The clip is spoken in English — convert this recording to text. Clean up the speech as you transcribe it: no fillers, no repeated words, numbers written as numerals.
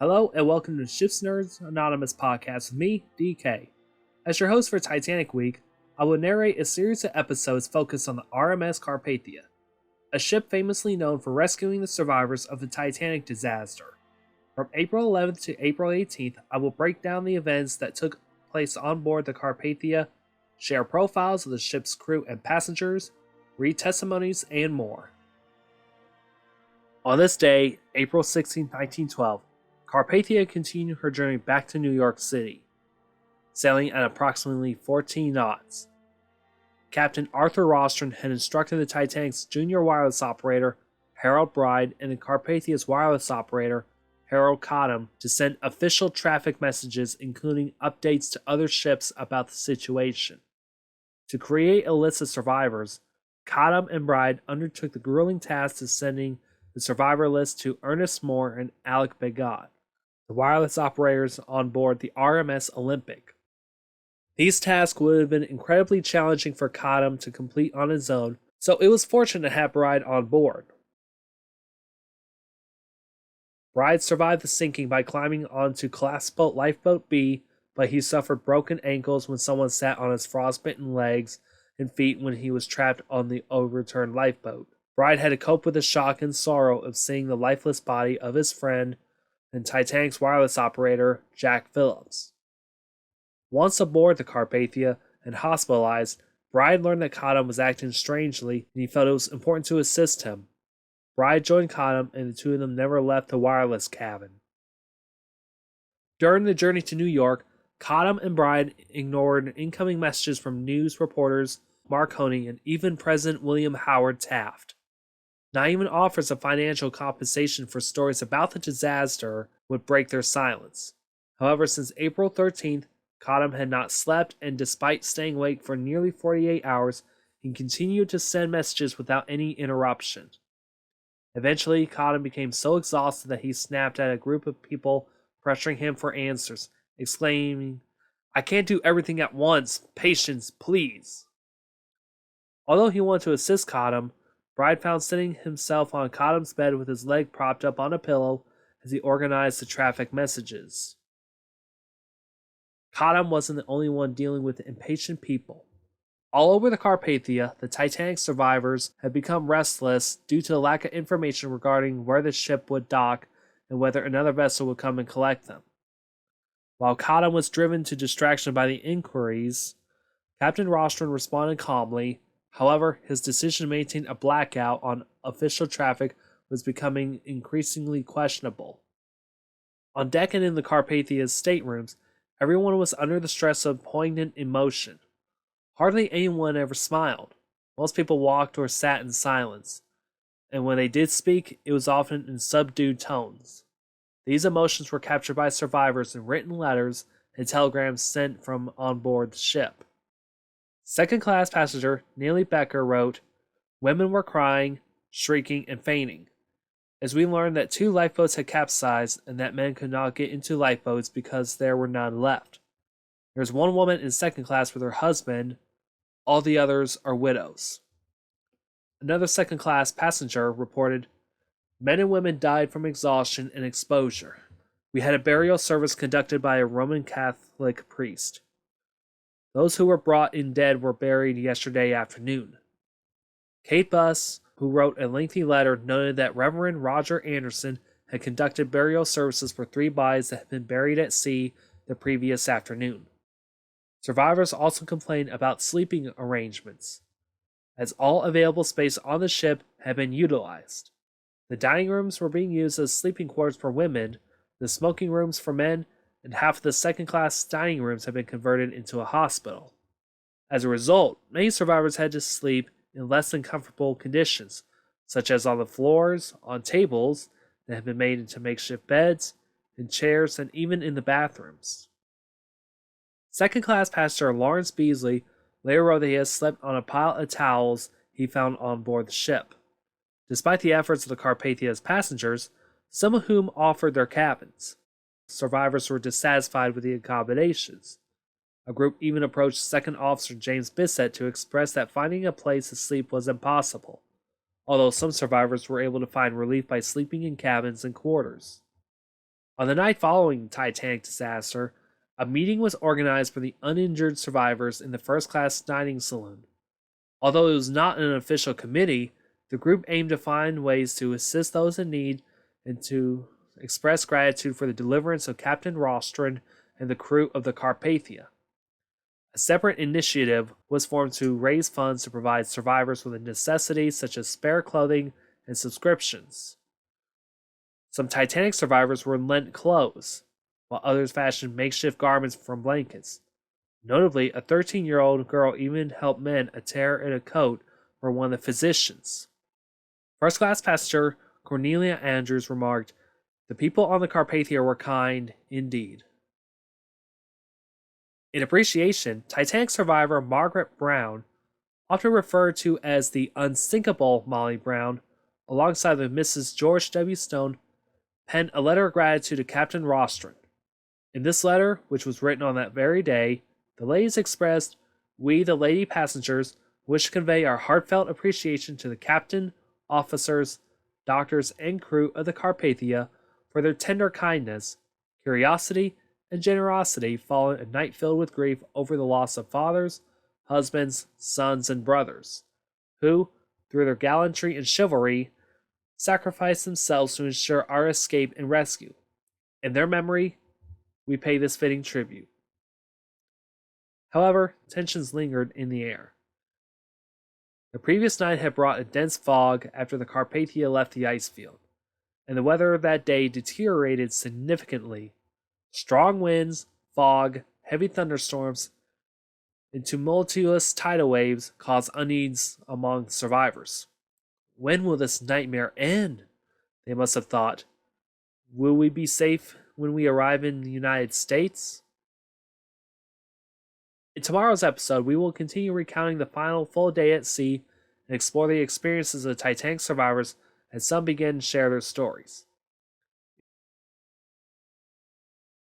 Hello and welcome to Ship's Nerds Anonymous podcast with me, DK. As your host for Titanic Week, I will narrate a series of episodes focused on the RMS Carpathia, a ship famously known for rescuing the survivors of the Titanic disaster. From April 11th to April 18th, I will break down the events that took place on board the Carpathia, share profiles of the ship's crew and passengers, read testimonies, and more. On this day, April 16, 1912, Carpathia continued her journey back to New York City, sailing at approximately 14 knots. Captain Arthur Rostron had instructed the Titanic's junior wireless operator, Harold Bride, and the Carpathia's wireless operator, Harold Cottam, to send official traffic messages including updates to other ships about the situation. To create a list of survivors, Cottam and Bride undertook the grueling task of sending the survivor list to Ernest Moore and Alec Begat, the wireless operators on board the RMS Olympic. These tasks would have been incredibly challenging for Cottam to complete on his own, so it was fortunate to have Bride on board. Bride survived the sinking by climbing onto class boat Lifeboat B, but he suffered broken ankles when someone sat on his frostbitten legs and feet when he was trapped on the overturned lifeboat. Bride had to cope with the shock and sorrow of seeing the lifeless body of his friend and Titanic's wireless operator, Jack Phillips. Once aboard the Carpathia and hospitalized, Bride learned that Cottam was acting strangely and he felt it was important to assist him. Bride joined Cottam and the two of them never left the wireless cabin. During the journey to New York, Cottam and Bride ignored incoming messages from news reporters Marconi and even President William Howard Taft. Not even offers of financial compensation for stories about the disaster would break their silence. However, since April 13th, Cottam had not slept, and despite staying awake for nearly 48 hours, he continued to send messages without any interruption. Eventually, Cottam became so exhausted that he snapped at a group of people pressuring him for answers, exclaiming, "I can't do everything at once. Patience, please." Although he wanted to assist Cottam, Bride found sitting himself on Cottam's bed with his leg propped up on a pillow as he organized the traffic messages. Cottam wasn't the only one dealing with impatient people. All over the Carpathia, the Titanic survivors had become restless due to the lack of information regarding where the ship would dock and whether another vessel would come and collect them. While Cottam was driven to distraction by the inquiries, Captain Rostron responded calmly. However, his decision to maintain a blackout on official traffic was becoming increasingly questionable. On deck and in the Carpathia's staterooms, everyone was under the stress of poignant emotion. Hardly anyone ever smiled. Most people walked or sat in silence, and when they did speak, it was often in subdued tones. These emotions were captured by survivors in written letters and telegrams sent from on board the ship. Second-class passenger Neely Becker wrote, "Women were crying, shrieking, and fainting, as we learned that 2 lifeboats had capsized and that men could not get into lifeboats because there were none left. There is one woman in second class with her husband. All the others are widows." Another second-class passenger reported, "Men and women died from exhaustion and exposure. We had a burial service conducted by a Roman Catholic priest. Those who were brought in dead were buried yesterday afternoon." Kate Buss, who wrote a lengthy letter, noted that Reverend Roger Anderson had conducted burial services for 3 bodies that had been buried at sea the previous afternoon. Survivors also complained about sleeping arrangements, as all available space on the ship had been utilized. The dining rooms were being used as sleeping quarters for women, the smoking rooms for men, and half of the second-class dining rooms had been converted into a hospital. As a result, many survivors had to sleep in less than comfortable conditions, such as on the floors, on tables that had been made into makeshift beds, in chairs, and even in the bathrooms. Second-class passenger Lawrence Beasley later wrote that he had slept on a pile of towels he found on board the ship. Despite the efforts of the Carpathia's passengers, some of whom offered their cabins, survivors were dissatisfied with the accommodations. A group even approached Second Officer James Bissett to express that finding a place to sleep was impossible, although some survivors were able to find relief by sleeping in cabins and quarters. On the night following the Titanic disaster, a meeting was organized for the uninjured survivors in the first-class dining saloon. Although it was not an official committee, the group aimed to find ways to assist those in need and to express gratitude for the deliverance of Captain Rostron and the crew of the Carpathia. A separate initiative was formed to raise funds to provide survivors with necessities such as spare clothing and subscriptions. Some Titanic survivors were lent clothes, while others fashioned makeshift garments from blankets. Notably, a 13-year-old girl even helped mend a tear in a coat for one of the physicians. First-class passenger Cornelia Andrews remarked, "The people on the Carpathia were kind indeed." In appreciation, Titanic survivor Margaret Brown, often referred to as the unsinkable Molly Brown, alongside with Mrs. George W. Stone, penned a letter of gratitude to Captain Rostron. In this letter, which was written on that very day, the ladies expressed, "We, the lady passengers, wish to convey our heartfelt appreciation to the captain, officers, doctors, and crew of the Carpathia for their tender kindness, curiosity, and generosity following a night filled with grief over the loss of fathers, husbands, sons, and brothers, who, through their gallantry and chivalry, sacrificed themselves to ensure our escape and rescue. In their memory, we pay this fitting tribute." However, tensions lingered in the air. The previous night had brought a dense fog after the Carpathia left the ice field, and the weather that day deteriorated significantly. Strong winds, fog, heavy thunderstorms, and tumultuous tidal waves caused unease among survivors. When will this nightmare end? They must have thought. Will we be safe when we arrive in the United States? In tomorrow's episode, we will continue recounting the final full day at sea and explore the experiences of the Titanic survivors as some begin to share their stories.